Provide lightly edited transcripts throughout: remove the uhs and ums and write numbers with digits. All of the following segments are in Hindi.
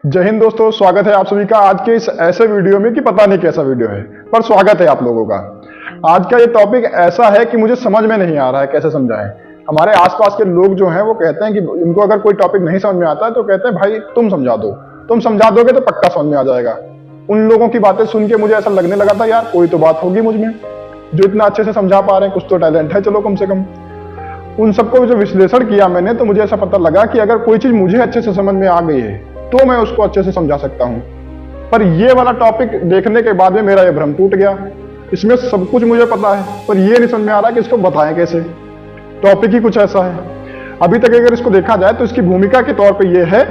जय हिंद दोस्तों, स्वागत है आप सभी का आज के इस ऐसे वीडियो में कि पता नहीं कैसा वीडियो है, पर स्वागत है आप लोगों का। आज का ये टॉपिक ऐसा है कि मुझे समझ में नहीं आ रहा है कैसे समझाएं। हमारे आसपास के लोग जो हैं वो कहते हैं कि उनको अगर कोई टॉपिक नहीं समझ में आता है तो कहते हैं भाई तुम समझा दो, तुम समझा दोगे तो पक्का समझ में आ जाएगा। उन लोगों की बातें सुन के मुझे ऐसा लगने लगा था यार कोई तो बात होगी मुझ में, जो इतना अच्छे से समझा पा रहे हैं, कुछ तो टैलेंट है चलो कम से कम। उन सबको जो विश्लेषण किया मैंने तो मुझे ऐसा पता लगा कि अगर कोई चीज मुझे अच्छे से समझ में आ गई है तो मैं उसको अच्छे से समझा सकता हूं। पर ये वाला टॉपिक देखने के बाद में मेरा ये भ्रम टूट गया। इसमें सब कुछ मुझे पता है पर ये नहीं समझ में आ रहा कि इसको बताएं कैसे। टॉपिक ही कुछ ऐसा है। अभी तक अगर इसको देखा जाए तो इसकी भूमिका के तौर पे ये है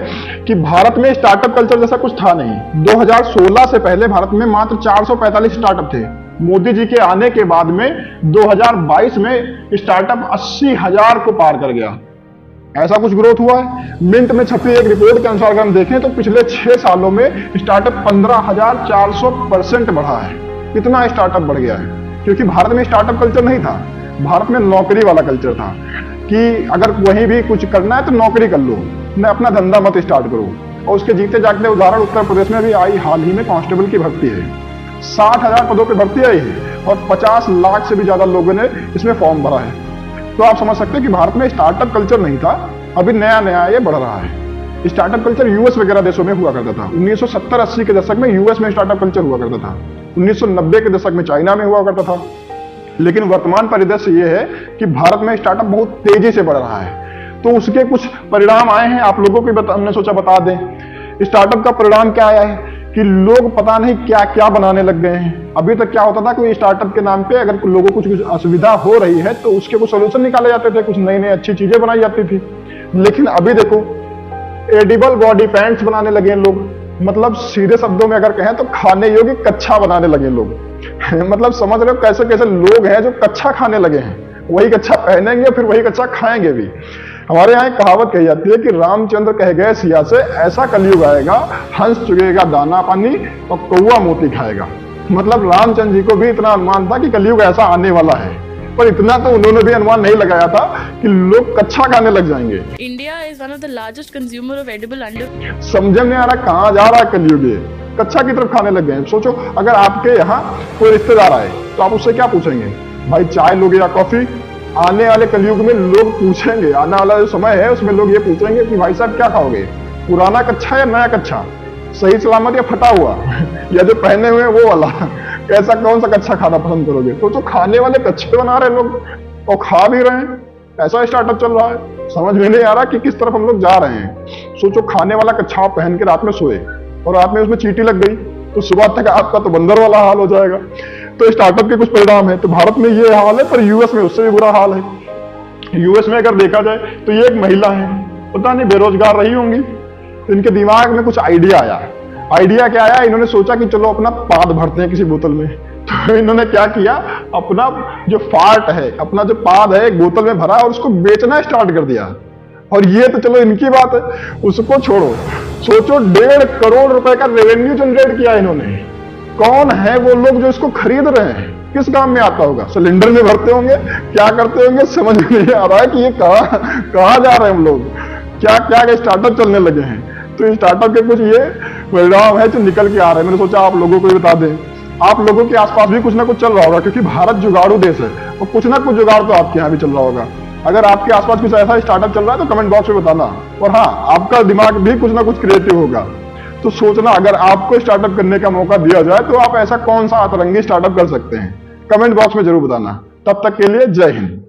कि भारत में स्टार्टअप कल्चर जैसा कुछ था नहीं। 2016 से पहले भारत में मात्र 445 स्टार्टअप थे। मोदी जी के आने के बाद में 2022 में स्टार्टअप 80,000 को पार कर गया। ऐसा कुछ ग्रोथ हुआ है। मिंट में छपी एक रिपोर्ट के अनुसार अगर हम देखें तो पिछले 6 सालों में स्टार्टअप 15,400% बढ़ा है। कितना स्टार्टअप बढ़ गया है, क्योंकि भारत में स्टार्टअप कल्चर नहीं था। भारत में नौकरी वाला कल्चर था कि अगर वहीं भी कुछ करना है तो नौकरी कर लो, न अपना धंधा मत स्टार्ट करो। और उसके जीते जागते उदाहरण उत्तर प्रदेश में भी आई हाल ही में कांस्टेबल की भर्ती है। 60,000 पदों पर भर्ती आई है और 50 लाख से भी ज्यादा लोगों ने इसमें फॉर्म भरा है। तो आप समझ सकते हैं कि भारत में स्टार्टअप कल्चर नहीं था, अभी नया नया ये बढ़ रहा है। स्टार्टअप कल्चर यूएस वगैरह देशों में हुआ करता था। 1970-80 के दशक में यूएस में स्टार्टअप कल्चर हुआ करता था। 1990 के दशक में चाइना में हुआ करता था। लेकिन वर्तमान परिदृश्य ये है कि भारत में स्टार्टअप बहुत तेजी से बढ़ रहा है। तो उसके कुछ परिणाम आए हैं, आप लोगों को हमने सोचा बता दें। स्टार्टअप का परिणाम क्या आया है कि लोग पता नहीं क्या क्या बनाने लग गए हैं। अभी तक क्या होता था कि स्टार्टअप के नाम पे अगर लोगों को कुछ असुविधा हो रही है तो उसके कुछ सोल्यूशन निकाले जाते थे, कुछ नई नई अच्छी चीजें बनाई जाती थी। लेकिन अभी देखो एडिबल बॉडी पैंट्स बनाने लगे लोग। मतलब सीधे शब्दों में अगर कहें तो खाने योग्य कच्चा बनाने लगे लोग। मतलब समझ रहे हो कैसे कैसे लोग हैं जो कच्चा खाने लगे हैं। वही कच्चा पहनेंगे फिर वही कच्चा खाएंगे भी। हमारे यहाँ एक कहावत कही जाती है कि रामचंद्र कह गए सिया से ऐसा कलयुग आएगा, हंस चुगेगा दाना पानी और कौवा मोती खाएगा। मतलब रामचंद्र जी को भी इतना अनुमान था कि कलयुग ऐसा आने वाला है, पर इतना तो उन्होंने भी अनुमान नहीं लगाया था कि लोग कच्चा खाने लग जाएंगे। India is one of the largest consumer of edible under. समझ में आ रहा कहाँ जा रहा है कलयुग, ये कच्चा की तरफ खाने लग गए। सोचो अगर आपके यहाँ कोई रिश्तेदार आए तो आप उससे क्या पूछेंगे, भाई चाय लोगे या कॉफी? आने वाले कलयुग में लोग पूछेंगे, आने वाला जो समय है उसमें लोग ये पूछेंगे कि भाई साहब क्या खाओगे, पुराना कच्चा या नया कच्चा, सही सलामत या फटा हुआ या जो पहने हुए वो वाला, कैसा कौन सा कच्चा खाना पसंद करोगे? तो खाने वाले कच्चे बना रहे लोग और खा भी रहे हैं। ऐसा स्टार्टअप चल रहा है। समझ में नहीं आ रहा कि किस तरफ हम लोग जा रहे हैं। सोचो खाने वाला कच्चा पहन के रात में सोए और रात में उसमें चींटी लग गई तो सुबह तक आपका तो बंदर वाला हाल हो जाएगा। तो स्टार्टअप के कुछ परिणाम है। तो भारत में ये हाल है, पर यूएस में उससे भी बुरा हाल है। यूएस में अगर देखा जाए तो ये एक महिला है, पता नहीं बेरोजगार रही होंगी, तो इनके दिमाग में कुछ आइडिया आया। आइडिया क्या आया, इन्होंने सोचा कि चलो अपना पाद भरते हैं किसी बोतल में। तो इन्होंने क्या किया, अपना जो फार्ट है, अपना जो पाद है एक बोतल में भरा और उसको बेचना स्टार्ट कर दिया। और ये तो चलो इनकी बात है, उसको छोड़ो। सोचो 1.5 करोड़ रुपए का रेवेन्यू जनरेट किया इन्होंने। कौन है वो लोग जो इसको खरीद रहे हैं? किस काम में आता होगा? सिलेंडर में भरते होंगे, क्या करते होंगे, समझ नहीं आ रहा है कि ये कहाँ जा रहे हैं हम लोग। क्या क्या स्टार्टअप चलने लगे हैं। तो स्टार्टअप के कुछ ये परिणाम है जो निकल के आ रहे हैं। मैंने सोचा आप लोगों को भी बता दें। आप लोगों के आसपास भी कुछ ना कुछ चल रहा होगा, क्योंकि भारत जुगाड़ू देश है और कुछ ना कुछ जुगाड़ तो आपके यहाँ भी चल रहा होगा। अगर आपके आसपास कुछ ऐसा स्टार्टअप चल रहा है तो कमेंट बॉक्स में बताना। और हाँ, आपका दिमाग भी कुछ ना कुछ क्रिएटिव होगा तो सोचना, अगर आपको स्टार्टअप करने का मौका दिया जाए तो आप ऐसा कौन सा अतरंगी स्टार्टअप कर सकते हैं, कमेंट बॉक्स में जरूर बताना। तब तक के लिए जय हिंद।